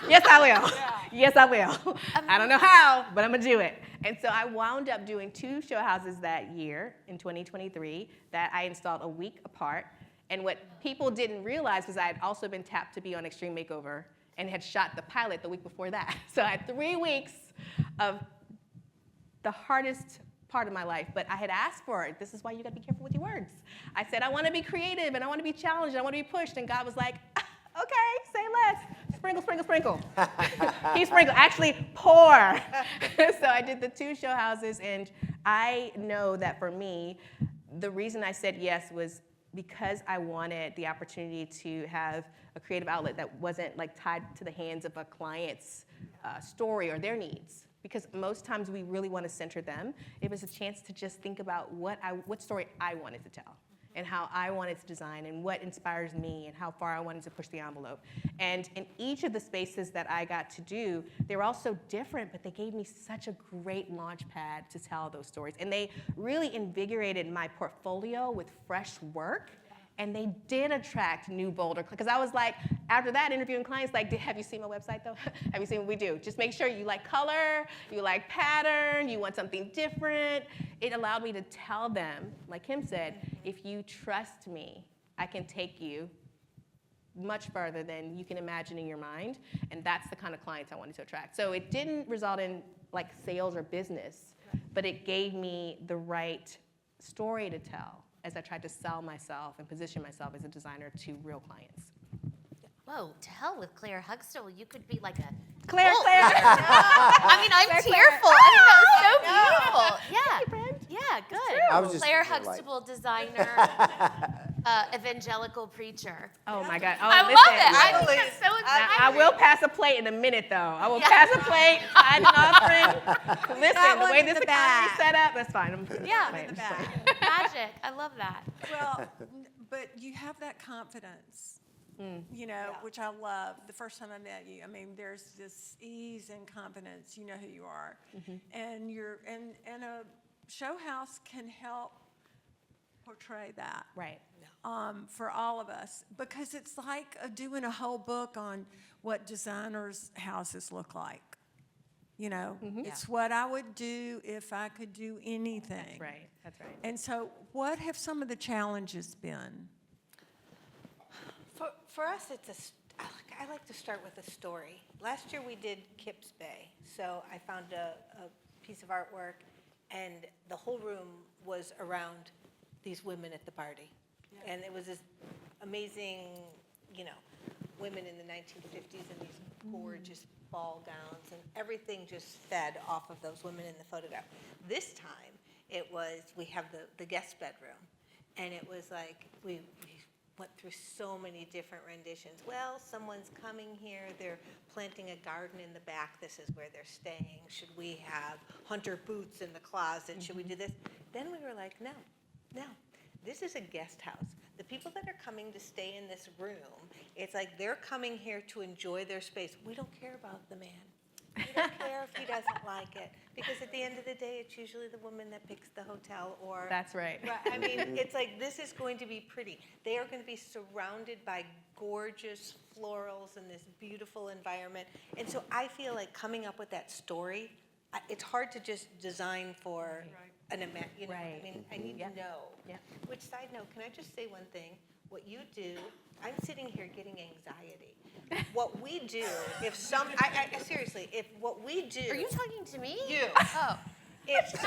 yes I will. Yeah. Yes I will. I don't know how, but I'm gonna do it. And so I wound up doing 2 show houses that year in 2023 that I installed a week apart. And what people didn't realize was I had also been tapped to be on Extreme Makeover and had shot the pilot the week before that. So I had 3 weeks of the hardest part of my life, but I had asked for it. This is why you gotta be careful with your words. I said, I wanna be creative and I wanna be challenged and I wanna be pushed, and God was like, okay, say less. Sprinkle, sprinkle, sprinkle. He sprinkled, actually pour. So I did the 2 show houses, and I know that for me, the reason I said yes was because I wanted the opportunity to have a creative outlet that wasn't like tied to the hands of a client's story or their needs. Because most times we really want to center them. It was a chance to just think about what story I wanted to tell and how I wanted to design and what inspires me and how far I wanted to push the envelope. And in each of the spaces that I got to do, they were all so different, but they gave me such a great launch pad to tell those stories. And they really invigorated my portfolio with fresh work. And they did attract new, bolder, because I was like, after that, interviewing clients, like, have you seen my website, though? Have you seen what we do? Just make sure you like color, you like pattern, you want something different. It allowed me to tell them, like Kim said, if you trust me, I can take you much further than you can imagine in your mind. And that's the kind of clients I wanted to attract. So it didn't result in, like, sales or business, but it gave me the right story to tell as I tried to sell myself and position myself as a designer to real clients. Whoa, to hell with Claire Huxtable. You could be like a Claire. I mean, I'm tearful. I think that was so beautiful. Yeah. Thank you, friend. Yeah, good. I was just Claire thinking, like- Huxtable, designer, evangelical preacher. Oh my God. Oh, I listen. love it. I think that's so Now, inspiring. I will pass a plate in a minute, though. I will pass a plate. I'm an offering. Listen, the way this economy is set up, that's fine. Yeah. I'm just playing. Magic. I love that. Well, but you have that confidence, you know, which I love. The first time I met you, I mean, there's this ease and confidence. You know who you are, and and a show house can help portray that. Right. For all of us, because it's like doing a whole book on what designers' houses look like. You know, it's what I would do if I could do anything. Right. That's right. And so, what have some of the challenges been? For us, I like to start with a story. Last year we did Kips Bay, so I found a piece of artwork, and the whole room was around these women at the party. And it was this amazing, you know, women in the 1950s in these gorgeous ball gowns, and everything just fed off of those women in the photograph. This time, we have the guest bedroom, and it was like, we went through so many different renditions. Well, someone's coming here, they're planting a garden in the back, this is where they're staying. Should we have hunter boots in the closet? Should we do this? Then we were like, no, this is a guest house. The people that are coming to stay in this room, it's like they're coming here to enjoy their space. We don't care about the man. We don't care if he doesn't like it, because at the end of the day, it's usually the woman that picks the hotel or. That's right. I mean, it's like, this is going to be pretty. They are going to be surrounded by gorgeous florals in this beautiful environment. And so I feel like coming up with that story, it's hard to just design for an event, you know? Right. I mean, I need to know. Yeah. Which, side note, can I just say one thing? What you do, I'm sitting here getting anxiety. What we do, if seriously, if what we do. Are you talking to me? You. Oh. If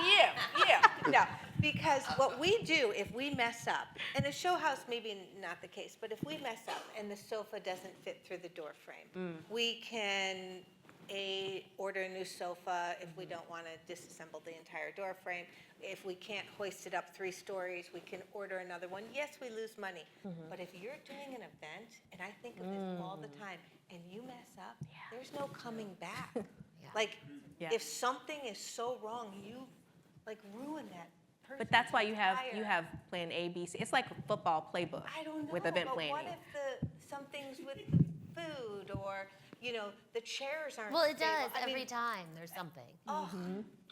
you. No, because what we do, if we mess up, and a show house maybe not the case, but if we mess up and the sofa doesn't fit through the door frame, we can order a new sofa if we don't want to disassemble the entire door frame. If we can't hoist it up 3 stories, we can order another one. Yes, we lose money, but if you're doing an event, and I think of this all the time, and you mess up, there's no coming back. Like, if something is so wrong, you like ruin that person. But that's why you have plan A, B, C. It's like a football playbook I don't know, with event but planning. what if some things with the food, or the chairs aren't Well, it stable? does I mean, every time. There's something. Oh,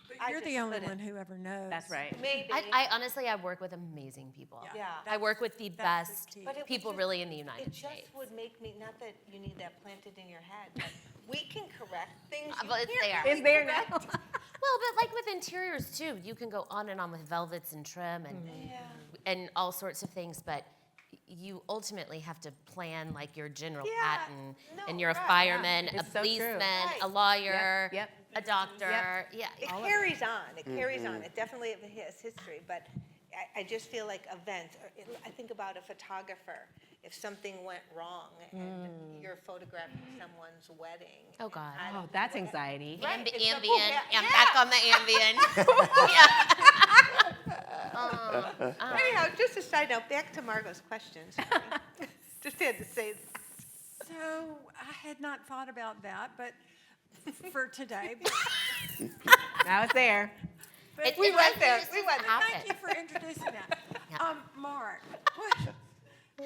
But you're the only couldn't. one who ever knows. That's right. Maybe. I honestly, I work with amazing people. Yeah. I work with the that's the best key. But it would people just- really in the United It States. just would make me, not that you need that planted in your head, but we can correct things. You But it's can't there. really It's there now. correct. Well, but like with interiors too, you can go on and on with velvets and trim and all sorts of things, but you ultimately have to plan like your general Yeah, pattern, no, and you're a right, fireman, yeah. a It's so true. policeman, Right. a lawyer, Yep, a doctor. Yeah. It carries on. It carries on. It definitely has history, but I just feel like events. I think about a photographer. If something went wrong and you're photographing someone's wedding. Oh, God. I Oh, don't- that's anxiety. Right, it's a Ambien. book, yeah. I'm back on the Ambien. Anyhow, just a side note, back to Margot's questions. Just had to say that. So I had not thought about that, but for today. Now it's there. It- We it went like there. just We went there. Thank you for introducing that. Yeah. Mark,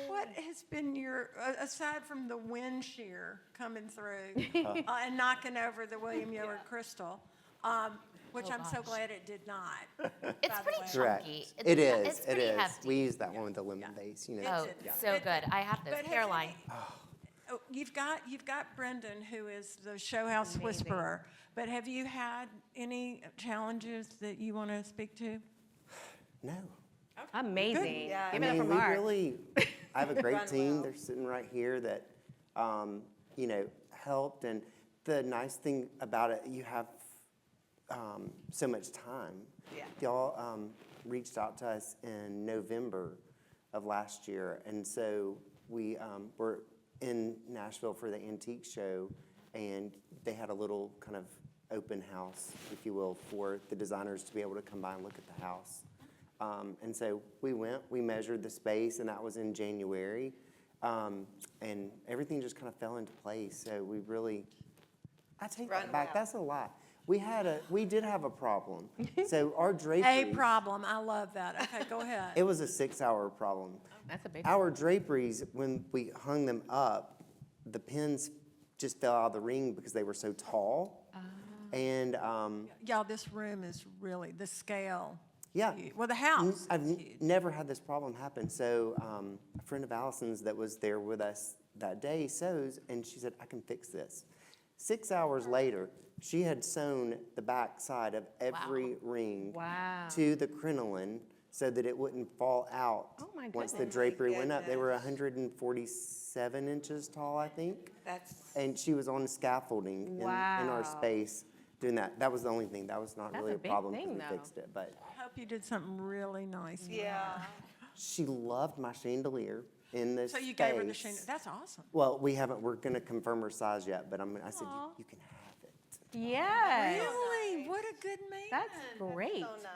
what has been your, aside from the wind shear coming through and knocking over the William Yoder crystal, which I'm so glad it did not. It's by the pretty way. Correct. chunky. It is. It's It pretty is. hefty. We use that one with the lemon base. Oh, It's- so good. I have those. But has Caroline. Oh, you've got Brendan, who is the show house whisperer, but have you had any challenges that you want to speak to? No. Amazing. Yeah. Give it up I for mean, we Mark. really, I have a great Run team. well. They're sitting right here that, helped. And the nice thing about it, you have so much time. Yeah. Y'all reached out to us in November of last year, and so we were in Nashville for the antique show, and they had a little kind of open house, if you will, for the designers to be able to come by and look at the house. And so we went, we measured the space, and that was in January, and everything just kind of fell into place. So we really, I take Run that back. well. That's a lie. We did have a problem. So our draperies. A problem. I love that. Okay, go ahead. It was a 6-hour problem. That's a big Our draperies, when we hung them up, the pins just fell out of the ring because they were so tall. And Y'all, this room is really, the scale. yeah, huge. Well, the house I've is huge. never had this problem happen. So a friend of Allison's that was there with us that day sews, and she said, I can fix this. 6 hours later, she had sewn the back side of every ring Wow. to the crinoline so that it wouldn't fall out Oh, my once the goodness. drapery went up. They were Goodness. 147 inches tall, I think. That's, And she was on scaffolding in Wow. our space doing that. That was the only thing. That was not That's really a a big problem thing, because we though. fixed it. But I hope you did something really nice. yeah. she loved my chandelier. in this So you gave her the space. shoe. That's awesome. Well, we haven't, we're gonna confirm her size yet, but I said, you can have it. Yes. Really? What a good man. That's great. So nice.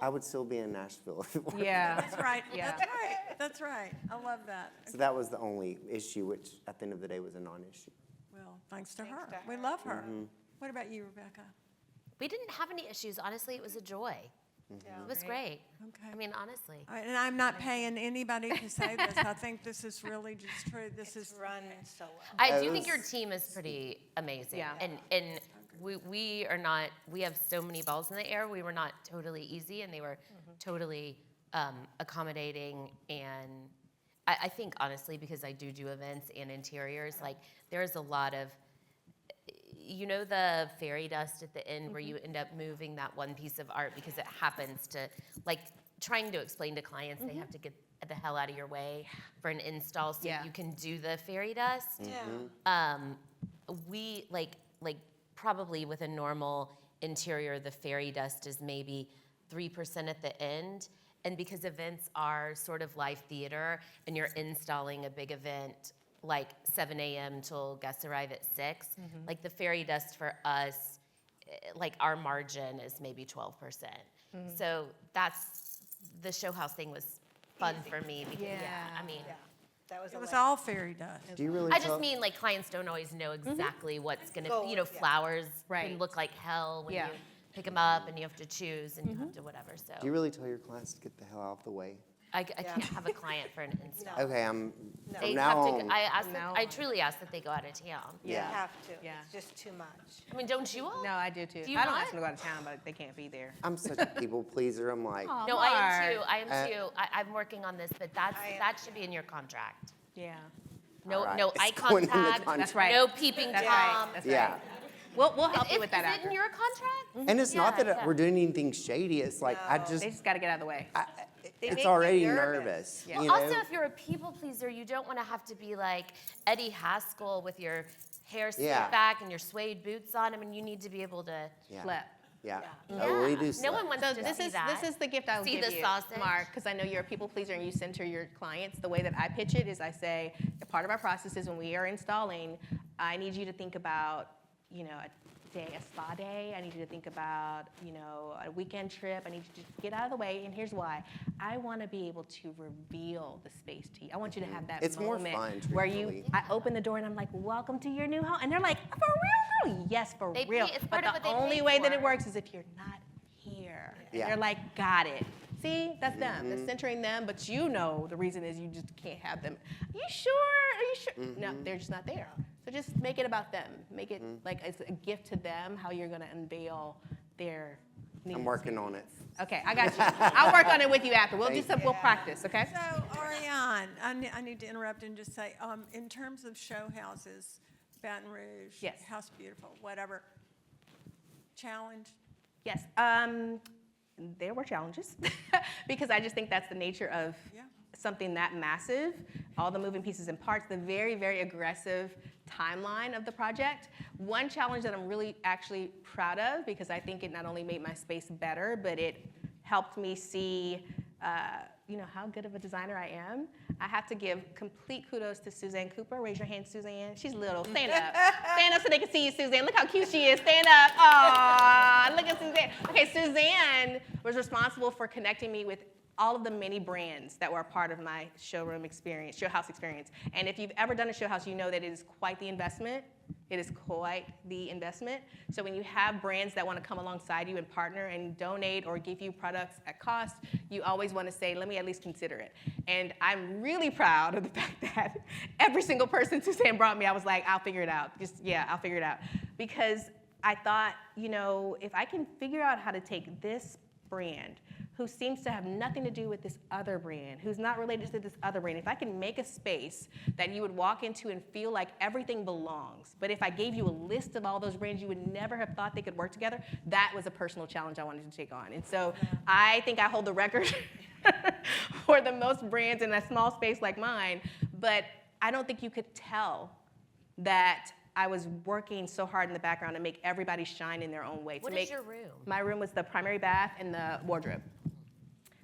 I would still be in Nashville if it weren't. Yeah. That's right. Yeah. That's right. That's right. I love that. So that was the only issue, which at the end of the day was a non-issue. Well, thanks to her. to We her. love her. What about you, Rebecca? We didn't have any issues. Honestly, it was a joy. It was great. Okay. I mean, honestly. And I'm not paying anybody to say this. I think this is really just true. This is Run so well. I It do think your was- team is pretty amazing. Yeah. And we are not, we have so many balls in the air. We were not totally easy, and they were totally accommodating. And I think, honestly, because I do events and interiors, like, there's a lot of, you know, the fairy dust at the end where you end up moving that one piece of art because it happens to, like, trying to explain to clients they have to get the hell out of your way for an install so Yeah. you can do the fairy dust. Yeah. We like probably with a normal interior, the fairy dust is maybe 3% at the end. And because events are sort of live theater and you're installing a big event like 7 a.m. till guests arrive at 6, like the fairy dust for us, like our margin is maybe 12%. So that's, the show house thing was fun for me because, I mean, That was it a was laugh. all fairy dust. Do you really I tell- just mean like clients don't always know exactly what's gonna, Go, you know, yeah. flowers Right. can look like hell when Yeah. you pick them up and you have to choose and you have to whatever, so. Do you really tell your clients to get the hell out of the way? I can't have a client for an install. Okay, I'm They from have now to, on. I truly ask that they go out of town. You Yeah. have to. Yeah. It's just too much. I mean, don't you all? No, I do too. Do you I don't not? ask them to go out of town, but they can't be there. I'm such a people pleaser. I'm like, No, I am Mark. too, I am Uh, too. I'm working on this, but that should be in your contract. Yeah. No, All right. no eye It's going in the contact. contract. That's right. No peeping That's Tom. right. That's yeah. right. We'll help you with that Is it after. in your contract? And it's not Yeah, that yeah. we're doing anything shady. It's like, I They just, just got to get out of the way. They make it's you already nervous. nervous. Yeah. You know? Also, if you're a people pleaser, you don't want to have to be like Eddie Haskell with your hair slicked Yeah. back and your suede boots on. I mean, you need to be able to. yeah. Flip. Yeah. Yeah. Oh, we do No stuff. one wants So to this see is that. this is the gift I will See give the you, sausage? Mark, because I know you're a people pleaser and you center your clients. The way that I pitch it is I say, a part of our process is when we are installing, I need you to think about, you know, a spa day. I need you to think about, you know, a weekend trip. I need you to get out of the way, and here's why. I want to be able to reveal the space to you. I want you to have that It's more moment fun, where truthfully. I open the door and I'm like, welcome to your new home. And they're like, for real, girl? Yes, for They pay- real. it's But part of the what they only pay way that it for. works is if you're not here. And Yeah. they're like, got it. See, that's them. That's centering them, but you know the reason is you just can't have them. Are you sure? Are you sure? No, they're just not there. So just make it about them. Make it like it's a gift to them, how you're going to unveil their new I'm working on it. Okay, I got you. I'll work on it with you after. We'll do some, we'll practice, okay? So, Arianne, I need to interrupt and just say, in terms of show houses, Baton Rouge, Yes. House Beautiful, whatever, challenge? Yes, there were challenges because I just think that's the nature of Yeah. something that massive, all the moving pieces and parts, the very, very aggressive timeline of the project. One challenge that I'm really actually proud of because I think it not only made my space better, but it helped me see you know, how good of a designer I am. I have to give complete kudos to Suzanne Cooper. Raise your hand, Suzanne. She's little. Stand up. Stand up so they can see you, Suzanne. Look how cute she is. Stand up. Aww, look at Suzanne. Okay, Suzanne was responsible for connecting me with all of the many brands that were a part of my showroom experience, show house experience. And if you've ever done a show house, you know that it is quite the investment. It is quite the investment. So when you have brands that want to come alongside you and partner and donate or give you products at cost, you always want to say, let me at least consider it. And I'm really proud of the fact that every single person Suzanne brought me, I was like, I'll figure it out. Just, yeah, I'll figure it out. Because I thought, you know, if I can figure out how to take this brand who seems to have nothing to do with this other brand, who's not related to this other brand, if I can make a space that you would walk into and feel like everything belongs, but if I gave you a list of all those brands, you would never have thought they could work together, that was a personal challenge I wanted to take on. And so I think I hold the record for the most brands in a small space like mine, but I don't think you could tell that I was working so hard in the background to make everybody shine in their own way. What is your room? My room was the primary bath and the wardrobe.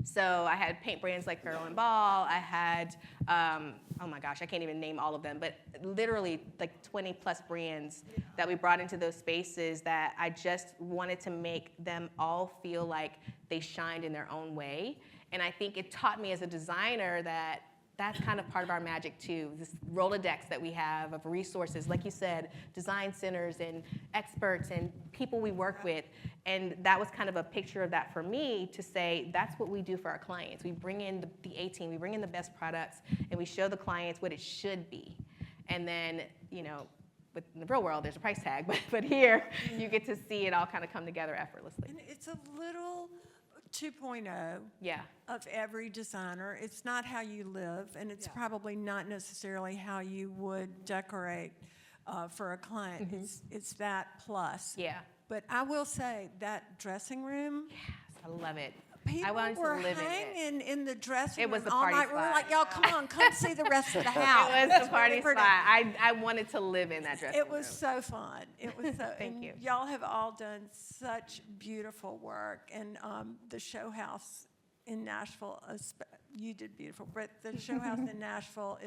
So I had paint brands like Farrow and Ball. I had, oh my gosh, I can't even name all of them, but literally like 20 plus brands that we brought into those spaces that I just wanted to make them all feel like they shined in their own way. And I think it taught me as a designer that that's kind of part of our magic too, this Rolodex that we have of resources, like you said, design centers and experts and people we work with. And that was kind of a picture of that for me to say, that's what we do for our clients. We bring in the A-team, we bring in the best products, and we show the clients what it should be. And then, you know, in the real world, there's a price tag, but here, you get to see it all kind of come together effortlessly. And it's a little 2.0 Yeah. of every designer. It's not how you live, and it's probably not necessarily how you would decorate for a client. It's that plus. Yeah. But I will say that dressing room, Yes, I love it. people I wanted were to live hanging in the dressing It was room the all party night. We were spot. like, y'all, come on, come see the rest of the house. It was the It's party really spot. pretty. I wanted to live in that dressing It was room. so fun. It was so. Thank and you. Y'all have all done such beautiful work, and the show house in Nashville, you did beautiful, but the show house in Nashville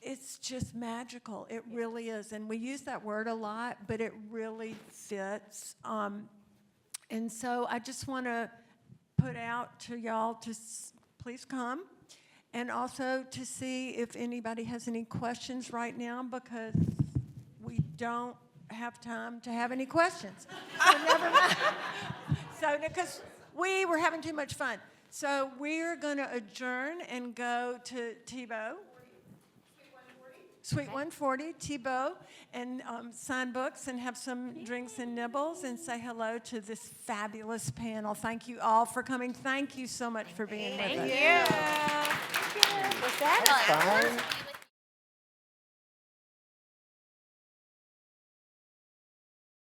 it's just magical. It really is, and we use that word a lot, but it really fits. And so I just want to put out to y'all to please come, and also to see if anybody has any questions right now, because we don't have time to have any questions. So never mind. So because we were having too much fun. So we're going to adjourn and go to Tebow. Suite 140, Tebow, and sign books and have some drinks and nibbles and say hello to this fabulous panel. Thank you all for coming. Thank you so much for being with us. Thank you. Was that Fine.